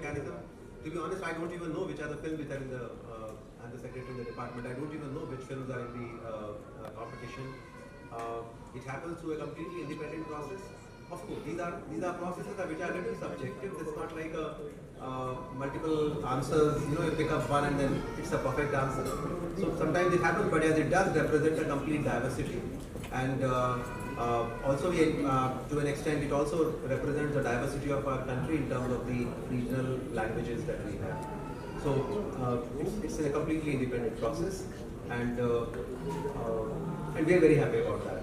mechanism. To be honest, I don't even know which are the films which are in the, I'm the secretary in the department, I don't even know which films are in the competition. It happens through a completely independent process. Of course, these are processes which are a little subjective. It's not like multiple answers. You pick up one and then it's a perfect answer. So sometimes it happens, but as it does represent a complete diversity, and also to an extent, it also represents the diversity of our country in terms of the regional languages that we have. So it's a completely independent process, and we are very happy about that.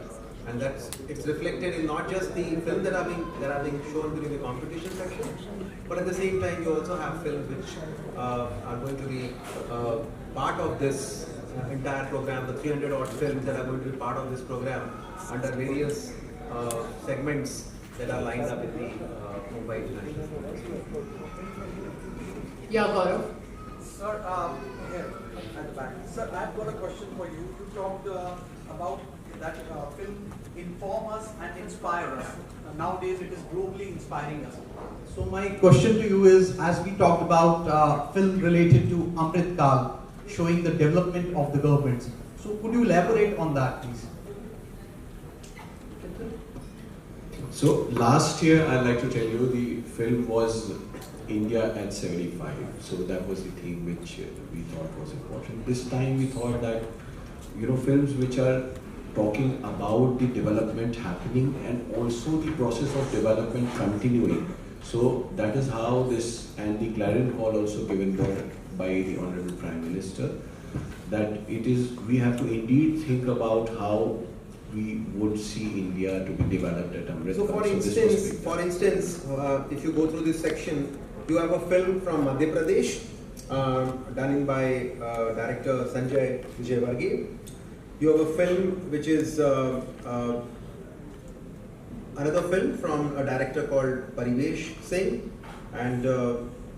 And it's reflected in not just the films that are being shown during the competition section, but at the same time you also have films which are going to be part of this entire program, the 300 odd films that are going to be part of this program under various segments that are lined up in the Mumbai International Film. Yeah, Gaurav. Sir, here at the back. Sir, I've got a question for you. You talked about that film inform us and inspire us. Nowadays it is globally inspiring us. So my question to you is, as we talked about film related to Amrit Kal, showing the development of the governments. So could you elaborate on that, please? So last year, I'd like to tell you, the film was India at 75. So that was the theme which we thought was important. This time we thought that, films which are talking about the development happening and also the process of development continuing. So that is how this, and the clarion call also given by the Honorable Prime Minister, that we have to indeed think about how we would see India to be developed at Amrit. So for instance, if you go through this section, you have a film from Madhya Pradesh, done by director Sanjay Vijayvargiya. You have a film which is another film from a director called Parivesh Singh, and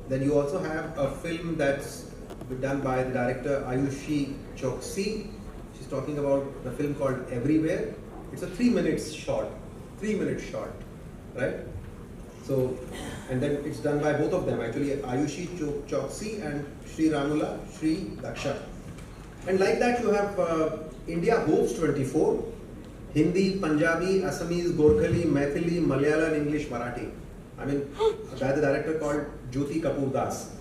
then you also have a film that's done by the director Ayushi Choksi. She's talking about the film called Everywhere. It's a 3 minutes short, right? So, and then it's done by both of them actually, Ayushi Choksi and Sri Ramula Sri Daksha. And like that you have India Hopes 24, Hindi, Punjabi, Assamese, Gorkhali, Maithili, Malayalam, English, Marathi. I mean, by the director called Jyoti Kapoor Das,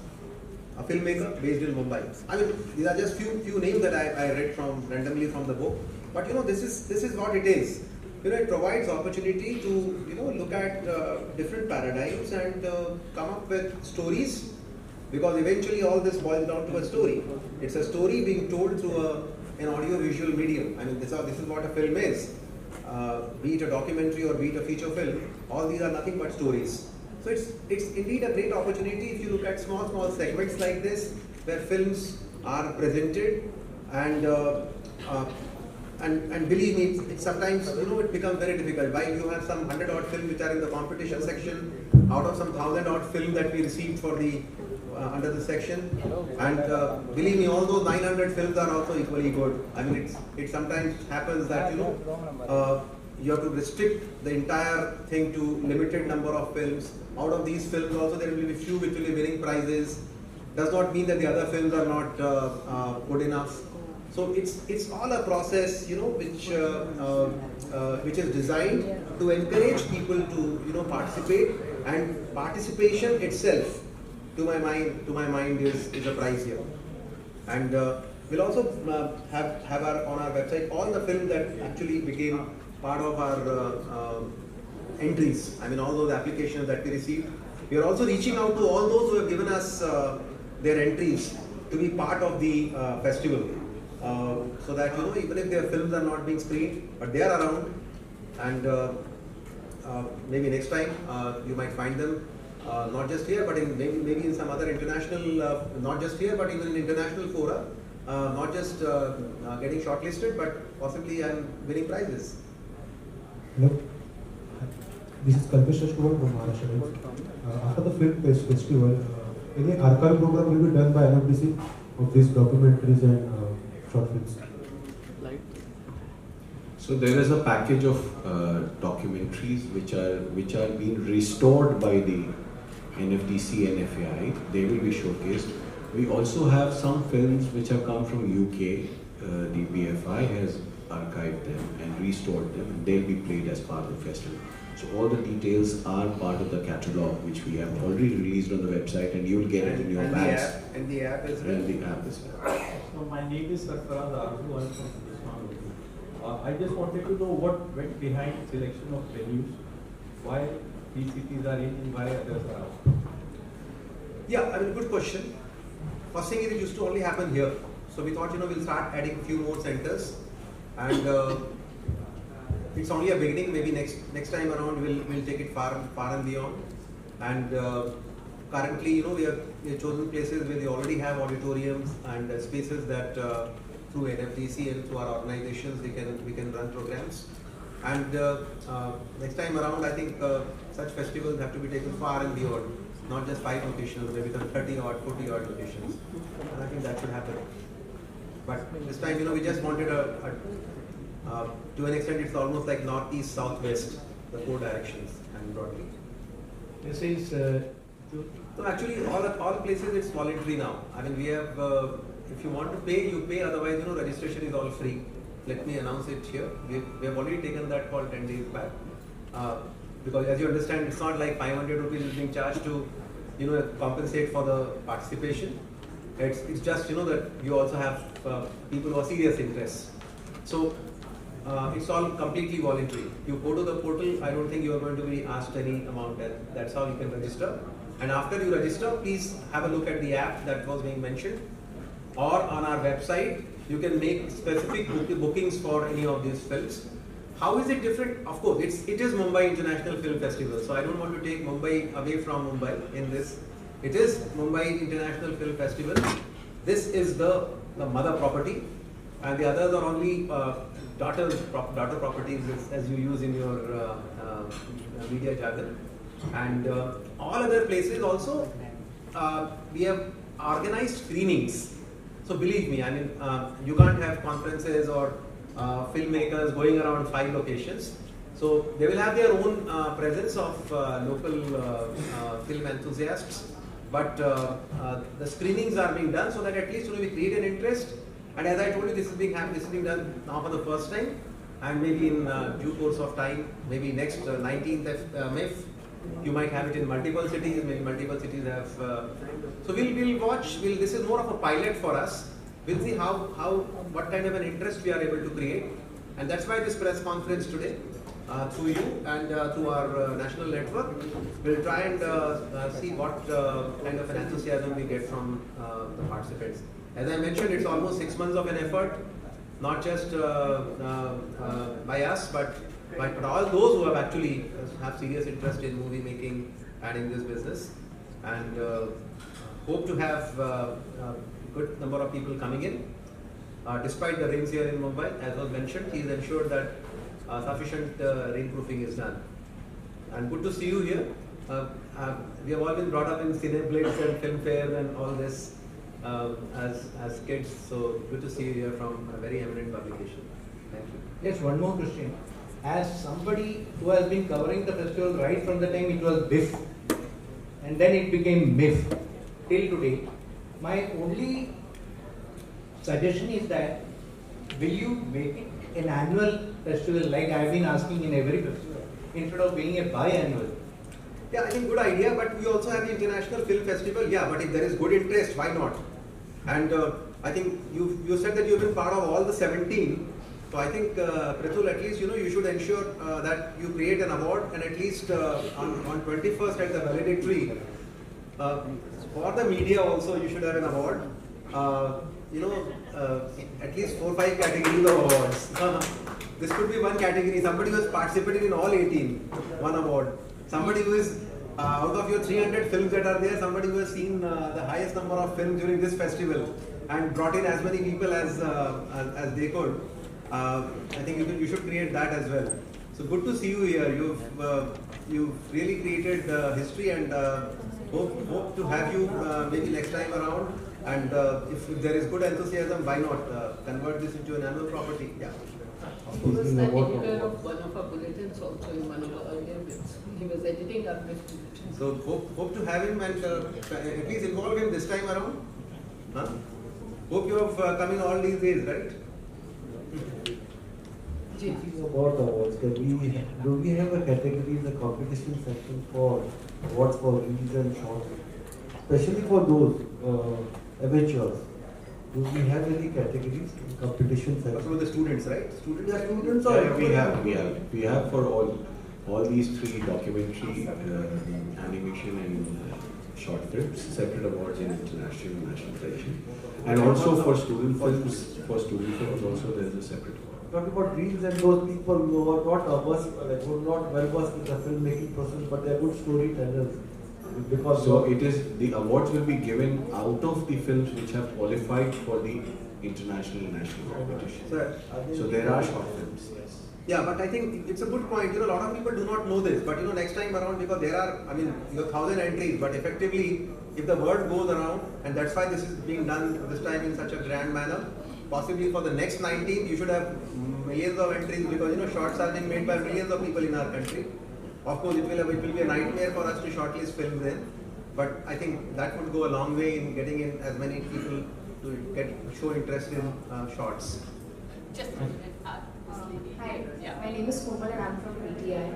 a filmmaker based in Mumbai. I mean, these are just few names that I read randomly from the book. But this is what it is. It provides opportunity to look at different paradigms and come up with stories, because eventually all this boils down to a story. It's a story being told through an audio-visual medium. I mean, this is what a film is. Be it a documentary or be it a feature film, all these are nothing but stories. So it's indeed a great opportunity if you look at small segments like this, where films are presented, and believe me, it's sometimes it becomes very difficult. While you have some 100 odd films which are in the competition section, out of some 1,000 odd film that we received for the under the section, and believe me, all those 900 films are also equally good. I mean, it sometimes happens that you have to restrict the entire thing to limited number of films. Out of these films also there will be few which will be winning prizes. Does not mean that the other films are not good enough. So it's all a process, which is designed to encourage people to participate, and participation itself, to my mind, is a prize here. And we'll also have on our website all the films that actually became part of our entries. I mean, all those applications that we received. We are also reaching out to all those who have given us their entries to be part of the festival. So that even if their films are not being screened, but they are around, and maybe next time you might find them not just here, but in maybe in some other international, not just here, but even in international fora, not just getting shortlisted, but possibly winning prizes. Hello, this is Kalpesh Rajkumar from Maharashtra. After the film festival, any archive program will be done by NFDC of these documentaries and short films? So there is a package of documentaries which are being restored by the NFDC and FAI. They will be showcased. We also have some films which have come from UK. The BFI has archived them and restored them, and they'll be played as part of the festival. So all the details are part of the catalogue which we have already released on the website, and you'll get it in your bags. And the app is And the app as well. So my name is Sarfaraz Arzu, I'm from Hindustan. I just wanted to know what went behind selection of venues, why these cities are in and why others are out. Yeah, I mean, good question. First thing is it used to only happen here. So we thought, we'll start adding a few more centers, and it's only a beginning. Maybe next time around we'll take it far and beyond. And currently, we have chosen places where they already have auditoriums and spaces that through NFDC and through our organizations we can run programs. And next time around, I think such festivals have to be taken far and beyond, not just 5 locations, maybe some 30 odd, 40 odd locations. And I think that should happen. But this time, we just wanted to an extent, it's almost like northeast, southwest, the 4 directions and broadly. This is So actually, all places it's voluntary now. I mean, we have, if you want to pay, you pay. Otherwise, registration is all free. Let me announce it here. We have already taken that call 10 days back. Because as you understand, it's not like 500 rupees is being charged to, compensate for the participation. It's just, that you also have people who are serious interests. So it's all completely voluntary. You go to the portal, I don't think you are going to be asked any amount, and that's how you can register. And after you register, please have a look at the app that was being mentioned, or on our website, you can make specific bookings for any of these films. How is it different? Of course, it is Mumbai International Film Festival, so I don't want to take Mumbai away from Mumbai in this. It is Mumbai International Film Festival. This is the mother property, and the others are only daughter properties as you use in your media jargon. And all other places also, we have organized screenings. So believe me, I mean, you can't have conferences or filmmakers going around 5 locations. So they will have their own presence of local film enthusiasts. But the screenings are being done so that at least we create an interest. And as I told you, this is being done now for the first time, and maybe in due course of time, maybe next 19th MIF, you might have it in multiple cities. Maybe multiple cities have. So we'll watch. This is more of a pilot for us. We'll see what kind of an interest we are able to create, and that's why this press conference today, through you and through our national network, we'll try and see what kind of an enthusiasm we get from the participants. As I mentioned, it's almost 6 months of an effort, not just by us, but all those who have actually have serious interest in movie making and in this business, and hope to have a good number of people coming in. Despite the rains here in Mumbai, as was mentioned, he has ensured that sufficient rainproofing is done. And good to see you here. We have all been brought up in Cineblitz and film fairs and all this as kids, so good to see you here from a very eminent publication. Thank you. Yes, one more question. As somebody who has been covering the festival right from the time it was BIFF and then it became MIF till today, my only suggestion is that will you make it an annual festival like I have been asking in every festival instead of being a biannual? Yeah, I think good idea, but we also have the International Film Festival. Yeah, but if there is good interest, why not? And I think you said that you've been part of all the 17. So I think, Pratul, at least, you should ensure that you create an award, and at least on 21st at the valedictory, for the media also you should have an award. At least 4 or 5 categories of awards. This could be one category. Somebody who has participated in all 18, one award. Somebody who is out of your 300 films that are there, somebody who has seen the highest number of films during this festival and brought in as many people as they could. I think you should create that as well. So good to see you here. You've really created history, and hope to have you maybe next time around. And if there is good enthusiasm, why not convert this into an annual property? Yeah. He was the editor of one of our bulletins also in one of our earlier bits. He was editing our bit bulletin. So hope to have him and please involve him this time around. Huh? Hope you have coming all these days, right? Speaking about awards, do we have a category in the competition section for awards for reels and shorts, especially for those amateurs? Do we have any categories in competition section? Also with the students, right? Students. Yeah, students or Yeah, we have for all these three: documentary, animation, and short films, separate awards in international and national selection, and also for student films. For student films, also there is a separate award. Talking about reels and those people who are not averse, like who are not well versed in the filmmaking process, but they are good storytellers. Because So it is, the awards will be given out of the films which have qualified for the international and national competition. So there are short films, yes. Yeah, but I think it's a good point. You know, a lot of people do not know this, but you know, next time around, because there are, I mean, you have 1,000 entries, but effectively, if the word goes around, and that's why this is being done this time in such a grand manner, possibly for the next 19, you should have millions of entries, because you know, shorts are being made by millions of people in our country. Of course, it will be a nightmare for us to shortlist films then, but I think that would go a long way in getting in as many people to show interest in shorts. Just a minute. Hi, Yeah. my name is Komal and I'm from PTI.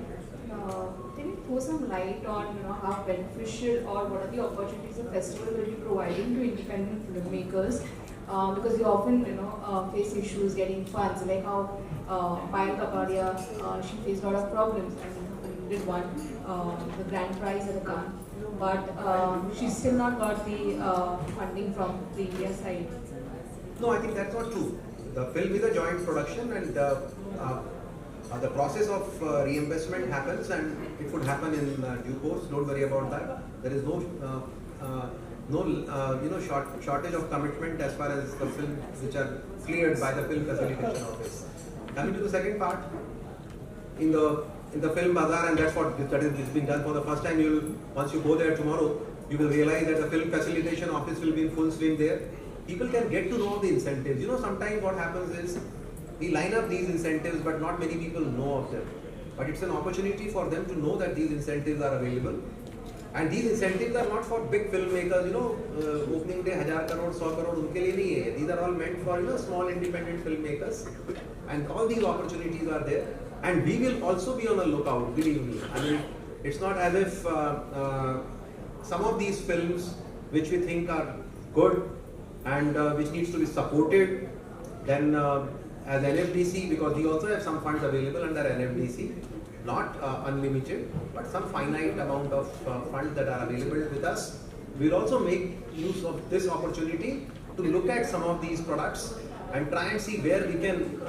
Can you throw some light on how beneficial or what are the opportunities the festival will be providing to independent filmmakers? Because you often face issues getting funds, like how Payal Kapadia, she faced a lot of problems and did won the grand prize at the Cannes, but she's still not got the funding from the India side. No, I think that's not true. The film is a joint production, and the process of reimbursement happens, and it would happen in due course. Don't worry about that. There is no shortage of commitment as far as the films which are cleared by the film facilitation office. Coming to the second part, in the film bazaar, and that's what is being done for the first time. Once you go there tomorrow, you will realize that the film facilitation office will be in full swing there. People can get to know the incentives. You know, sometimes what happens is we line up these incentives, but not many people know of them. But it's an opportunity for them to know that these incentives are available. And these incentives are not for big filmmakers, you know, opening day 1,000 crore, 100 crore, unke liye nahi hai. These are all meant for, you know, small independent filmmakers. And all these opportunities are there. And we will also be on the lookout, believe me. I mean, it's not as if some of these films which we think are good and which needs to be supported, then as NFDC, because we also have some funds available under NFDC, not unlimited, but some finite amount of funds that are available with us. We'll also make use of this opportunity to look at some of these products and try and see where we can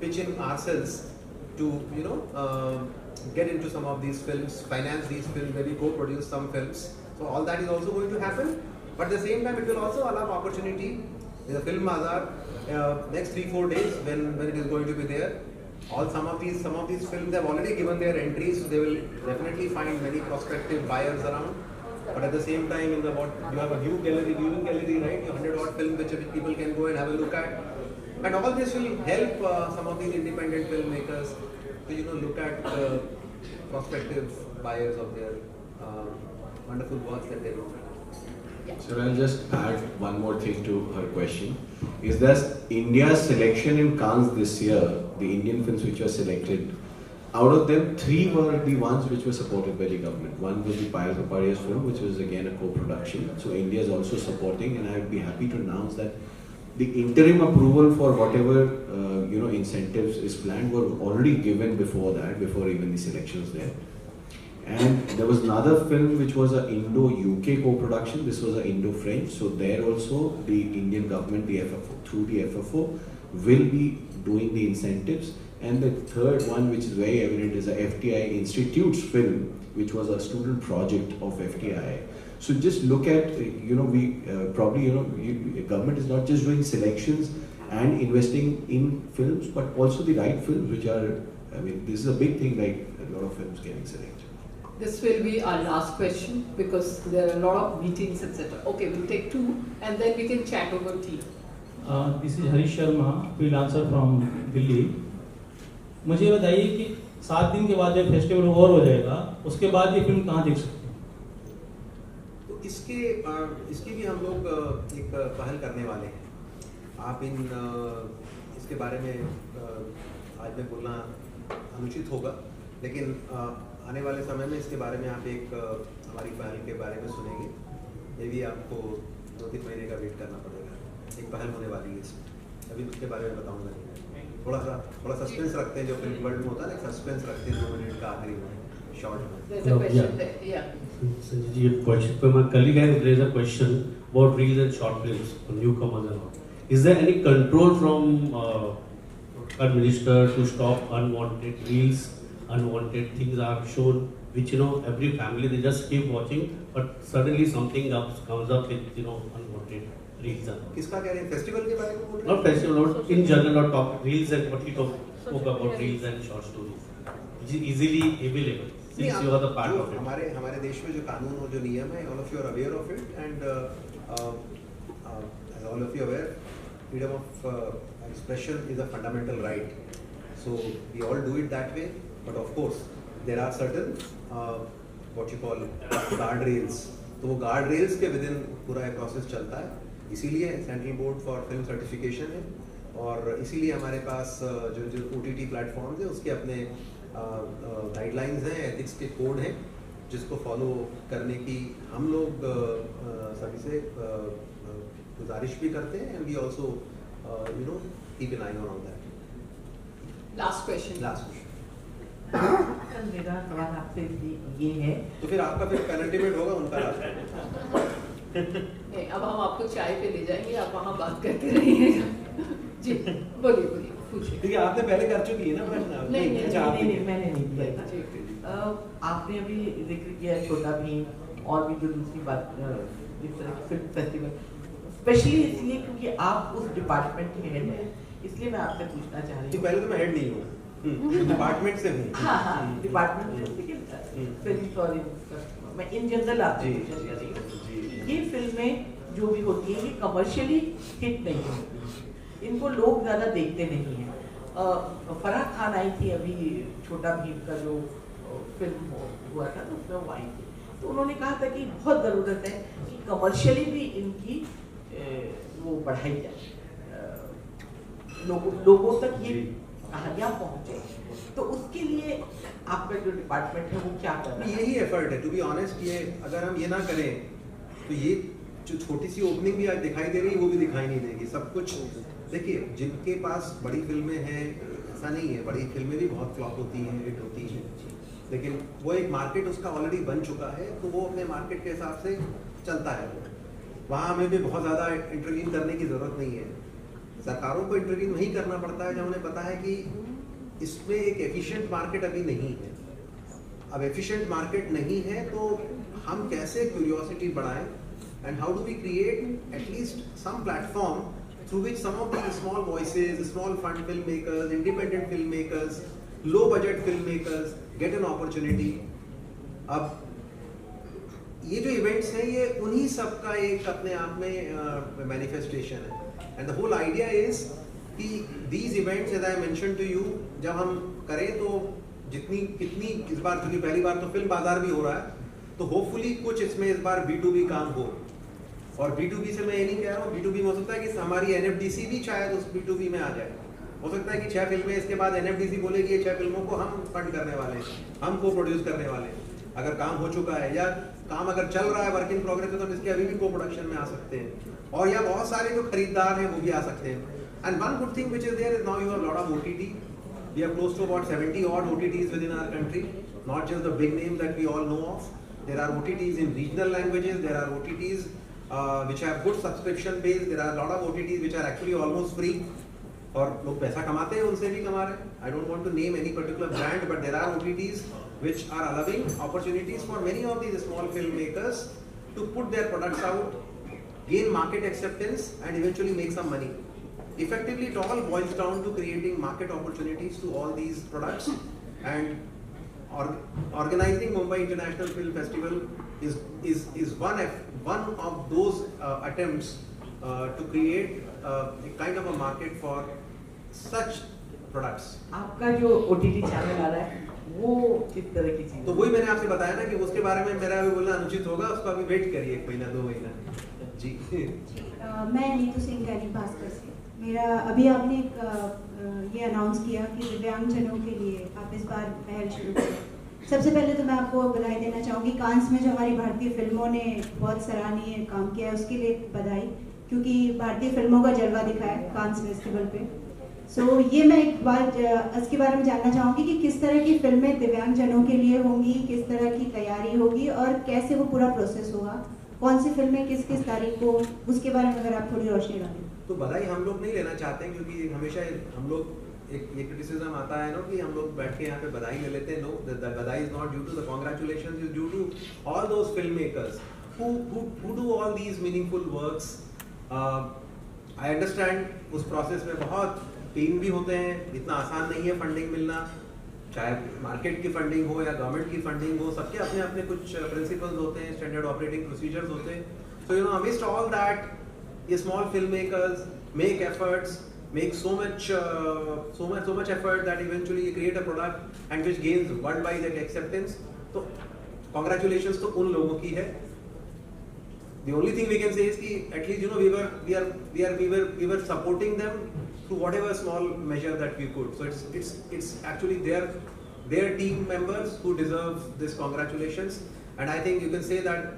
pitch in ourselves to, you know, get into some of these films, finance these films, maybe co-produce some films. So all that is also going to happen. But at the same time, it will also allow opportunity in the film bazaar next 3-4 days when it is going to be there. Some of these films have already given their entries, so they will definitely find many prospective buyers around. But at the same time, you have a viewing gallery, right? 100 odd films which people can go and have a look at. And all this will help some of these independent filmmakers to, you know, look at prospective buyers of their wonderful works that they do. So I'll just add one more thing to her question. Is that India's selection in Cannes this year, the Indian films which were selected, out of them, 3 were the ones which were supported by the government. One was the Payal Kapadia's film, which was again a co-production. So India is also supporting, and I would be happy to announce that the interim approval for whatever incentives is planned were already given before that, before even the selection was there. And there was another film which was an Indo-UK co-production. This was an Indo-French. So there also the Indian government, the FFO, through the FFO, will be doing the incentives. And the third one, which is very evident, is a FTI Institute's film, which was a student project of FTI. So just look at, government is not just doing selections and investing in films, but also the right films, which are, this is a big thing, like a lot of films getting selected. This will be our last question because there are a lot of meetings, etc. Okay, we'll take 2 and then we can chat over tea. This is Harish Sharma, freelancer from Delhi. मुझे ये बताइए कि 7 दिन के बाद जब festival over हो जाएगा उसके बाद ये फिल्म कहाँ देख सकते हैं? तो इसकी भी हम लोग एक पहल करने वाले हैं। आप इसके बारे में आज में बोलना अनुचित होगा, लेकिन आने वाले समय में इसके बारे में आप एक हमारी पहल के बारे में सुनेंगे। ये भी आपको 2-3 महीने का वेट करना पड़ेगा। एक पहल होने वाली है इसमें, अभी उसके बारे में बताऊंगा नहीं। थोड़ा सस्पेंस रखते हैं, जो फिल्म वर्ल्ड में होता है ना, सस्पेंस रखते हैं 2 मिनट का आखिरी में शॉर्ट में। There's a question there, yeah. Sanjay, question for my colleague has raised a question about reels and short films for newcomers and all. Is there any control from our minister to stop unwanted reels, unwanted things are shown, which every family they just keep watching, but suddenly something else comes up with unwanted reels and all. किसका कह रहे हैं? Festival के बारे में बोल रहे हैं? Not festival, not in general, not talk reels and what he spoke about reels and short stories, which is easily available. Since you are the part of it. हमारे देश में जो कानून और जो नियम है, all of you are aware of it, and as all of you are aware, freedom of expression is a fundamental right. So we all do it that way, but of course there are certain what you call guard rails. तो वो guard rails के within पूरा एक process चलता है, इसीलिए central board for film certification है, और इसीलिए हमारे पास जो OTT प्लेटफॉर्म्स है उसके अपने गाइडलाइंस हैं, एथिक्स के कोड हैं, जिसको फॉलो करने की हम लोग सभी से गुजारिश भी करते हैं, and we also keep an eye on that. Last question. Sir मेरा सवाल आपसे ये है, तो फिर आपका फिर पेनल्टीमेंट होगा उनका लास्ट। नहीं, अब हम आपको चाय पे ले जाएंगे, आप वहाँ बात करते रहिएगा। जी बोलिए पूछिए। ठीक है, आपने पहले कर चुकी है ना प्रश्न? नहीं मैंने नहीं किया था। आपने अभी जिक्र किया छोटा भीम और भी जो दूसरी बात जिस तरह की फिल्म फेस्टिवल, स्पेशली इसलिए क्योंकि आप उस डिपार्टमेंट के हेड हैं, इसलिए मैं आपसे पूछना चाह रही हूँ। पहले तो मैं हेड नहीं हूँ, डिपार्टमेंट से हूँ। हाँ डिपार्टमेंट से, लेकिन फिल्म और मैं इन जनरल आपसे पूछना चाह रही हूँ, ये फिल्में जो भी होती है ये कमर्शियली हिट नहीं होती, इनको लोग ज़्यादा देखते नहीं हैं। फराह खान आई थी अभी छोटा भीम का जो फिल्म हुआ था, तो उसमें वो आई थी, तो उन्होंने कहा था कि बहुत ज़रूरत है कि कमर्शियली भी इनकी वो बढ़ाई जाए, लोगों तक ये कहानियाँ पहुँचे, तो उसके लिए आपका जो डिपार्टमेंट है वो क्या कर रहा है? यही एफर्ट है, टू बी ऑनेस्ट। ये अगर हम ये ना करें तो ये जो छोटी सी ओपनिंग भी आज दिखाई दे रही है वो भी दिखाई नहीं देगी। सब कुछ देखिए, जिनके पास बड़ी फिल्में हैं, ऐसा नहीं है, बड़ी फिल्में भी बहुत फ्लॉप होती हैं, हिट होती हैं, लेकिन वो एक मार्केट उसका ऑलरेडी बन चुका है, तो वो अपने मार्केट के हिसाब से चलता है। वहाँ हमें भी बहुत ज़्यादा इंटरवीन करने की ज़रूरत नहीं है। सरकारों को इंटरवीन वहीं करना पड़ता है जब उन्हें पता है कि इसमें एक एफिशिएंट मार्केट अभी नहीं है। अब एफिशिएंट मार्केट नहीं है तो हम कैसे क्यूरियोसिटी बढ़ाएं, and how do we create at least some platform through which some of these small voices, small fund filmmakers, independent filmmakers, low budget filmmakers get an opportunity. अब ये जो इवेंट्स हैं ये उन्हीं सब का एक अपने आप में मैनिफेस्टेशन है, and the whole idea is कि these events as I mentioned to you, जब हम करें तो कितनी इस बार, क्योंकि पहली बार तो फिल्म बाजार भी हो रहा है, तो होपफुली कुछ इसमें इस बार B2B काम हो। और B2B से मैं ये नहीं कह रहा हूँ, B2B में हो सकता है कि हमारी NFDC भी शायद उस B2B में आ जाए। हो सकता है कि 6 फिल्में इसके बाद NFDC बोलेगी ये 6 फिल्मों को हम फंड करने वाले हैं, हम को प्रोड्यूस करने वाले हैं। अगर काम हो चुका है या काम अगर चल रहा है, वर्क इन प्रोग्रेस है, तो हम इसके अभी भी को प्रोडक्शन में आ सकते हैं, और या बहुत सारे जो खरीदार हैं वो भी आ सकते हैं। And one good thing which is there is now you have lot of OTT. We are close to about 70 odd OTTs within our country, not just the big names that we all know of. There are OTTs in regional languages, there are OTTs which have good subscription base, there are a lot of OTTs which are actually almost free, और लोग पैसा कमाते हैं, उनसे भी कमा रहे हैं. I don't want to name any particular brand, but there are OTTs which are allowing opportunities for many of these small filmmakers to put their products out, gain market acceptance, and eventually make some money. Effectively, it all boils down to creating market opportunities to all these products, and organizing Mumbai International Film Festival is one of those attempts to create a kind of a market for such products. आपका जो OTT channel आ रहा है वो किस तरह की चीज? तो वही मैंने आपसे बताया ना कि उसके बारे में मेरा भी बोलना अनुचित होगा, उसको अभी वेट करिए 1 महीना 2 महीना। जी मैं नीतू सिंह दैनिक भास्कर से। मेरा अभी आपने एक ये अनाउंस किया कि दिव्यांगजनों के लिए आप इस बार पहल शुरू करें। सबसे पहले तो मैं आपको बधाई देना चाहूँगी, कांस में जो हमारी भारतीय फिल्मों ने बहुत सराहनीय काम किया है उसके लिए बधाई, क्योंकि भारतीय फिल्मों का जलवा दिखा है कांस फेस्टिवल पे। ये मैं एक बार इसके बारे में जानना चाहूँगी कि किस तरह की फिल्में दिव्यांगजनों के लिए होंगी, किस तरह की तैयारी होगी और कैसे वो पूरा प्रोसेस होगा, कौन सी फिल्में किस किस तारीख को, उसके बारे में अगर आप थोड़ी रोशनी डालें। तो बधाई हम लोग नहीं लेना चाहते हैं, क्योंकि हमेशा हम लोग एक ये क्रिटिसिज्म आता है ना कि हम लोग बैठ के यहाँ पे बधाई ले लेते हैं। No, the badhai is not due to the congratulations, is due to all those film makers who do all these meaningful works. I understand उस प्रोसेस में बहुत पेन भी होते हैं, इतना आसान नहीं है फंडिंग मिलना, चाहे मार्केट की फंडिंग हो या गवर्नमेंट की फंडिंग हो, सबके अपने अपने कुछ प्रिंसिपल्स होते हैं, स्टैंडर्ड ऑपरेटिंग प्रोसीजर्स होते हैं. So you know amidst all that, ये small film makers make efforts, make so much effort that eventually you create a product and which gains worldwide acceptance. So congratulations to उन लोगों की है. The only thing we can say is कि at least you know we were supporting them to whatever small measure that we could. So it's actually their team members who deserve this congratulations. And I think you can say that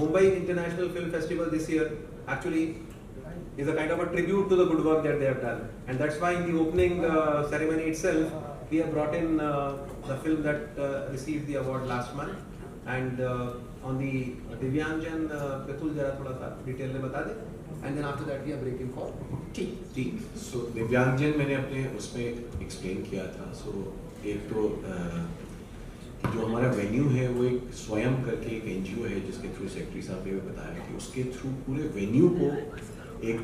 Mumbai International Film Festival this year actually is a kind of a tribute to the good work that they have done, and that's why in the opening ceremony itself we have brought in the film that received the award last month. And on the Divyangjan, Betul जरा थोड़ा सा detail में बता दे, and then after that we are breaking for tea. So दिव्यांगजन मैंने अपने उसमें explain किया था. So एक तो जो हमारा वेन्यू है वो एक स्वयं करके एक NGO है जिसके थ्रू सेक्रेटरी साहब ने बताया कि उसके थ्रू पूरे वेन्यू को एक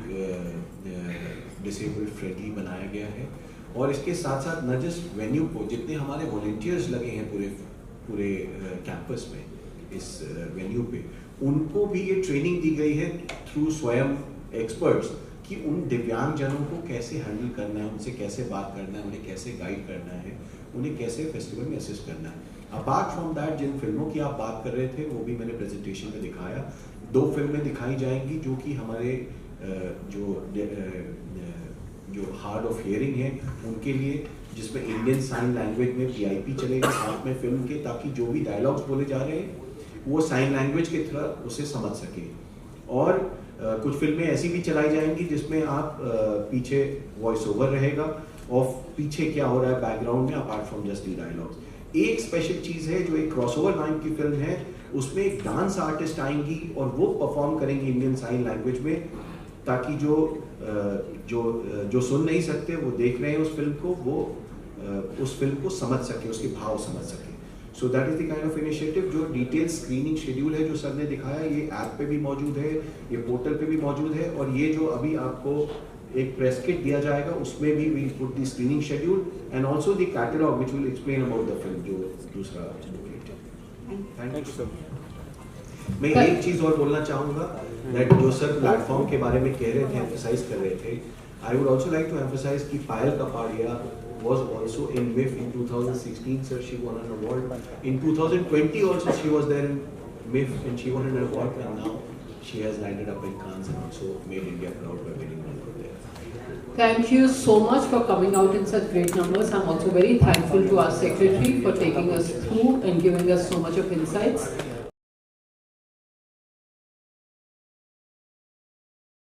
डिसेबल्ड फ्रेंडली बनाया गया है. और इसके साथ साथ न जस्ट वेन्यू को, जितने हमारे वॉलंटियर्स लगे हैं पूरे कैंपस में इस वेन्यू पे, उनको भी ये ट्रेनिंग दी गई है थ्रू स्वयं एक्सपर्ट्स कि उन दिव्यांगजनों को कैसे हैंडल करना है, उनसे कैसे बात करना है, उन्हें कैसे गाइड करना है, उन्हें कैसे फेस्टिवल में असिस्ट करना है. अपार्ट फ्रॉम दैट, जिन फिल्मों की आप बात कर रहे थे वो भी मैंने प्रेजेंटेशन में दिखाया. 2 फिल्में दिखाई जाएंगी जो कि हमारे जो हार्ड ऑफ हियरिंग है उनके लिए, जिसमें इंडियन साइन लैंग्वेज में PIP चलेगा साथ में फिल्म के, ताकि जो भी डायलॉग्स बोले जा रहे हैं वो साइन लैंग्वेज के थ्रू उसे समझ सके. और कुछ फिल्में ऐसी भी चलाई जाएंगी जिसमें आप पीछे वॉइस ओवर रहेगा और पीछे क्या हो रहा है बैकग्राउंड में apart from just the dialogues. एक स्पेशल चीज़ है जो एक क्रॉसओवर लाइन की फिल्म है, उसमें एक डांस आर्टिस्ट आएंगी और वो परफॉर्म करेंगी इंडियन साइन लैंग्वेज में, ताकि जो सुन नहीं सकते वो देख रहे हैं उस फिल्म को, वो उस फिल्म को समझ सके, उसके भाव समझ सके. So that is the kind of initiative. जो डिटेल स्क्रीनिंग शेड्यूल है जो सर ने दिखाया, ये ऐप पे भी मौजूद है, ये पोर्टल पे भी मौजूद है, और ये जो अभी आपको एक प्रेस किट दिया जाएगा उसमें भी we put the screening schedule and also the catalogue which will explain about the film. जो दूसरा थैंक यू सर. मैं एक चीज़ और बोलना चाहूँगा दैट जो सर प्लेटफॉर्म के बारे में कह रहे थे, एम्फसाइज कर रहे थे, I would also like to emphasise कि Payal Kapadia was also in MIFF in 2016, sir. She won an award. In 2020 also she was there in MIFF and she won an award, and now she has landed up in Cannes and also made India proud by winning one over there. Thank you so much for coming out in such great numbers. I'm also very thankful to our secretary for taking us through and giving us so much of insights.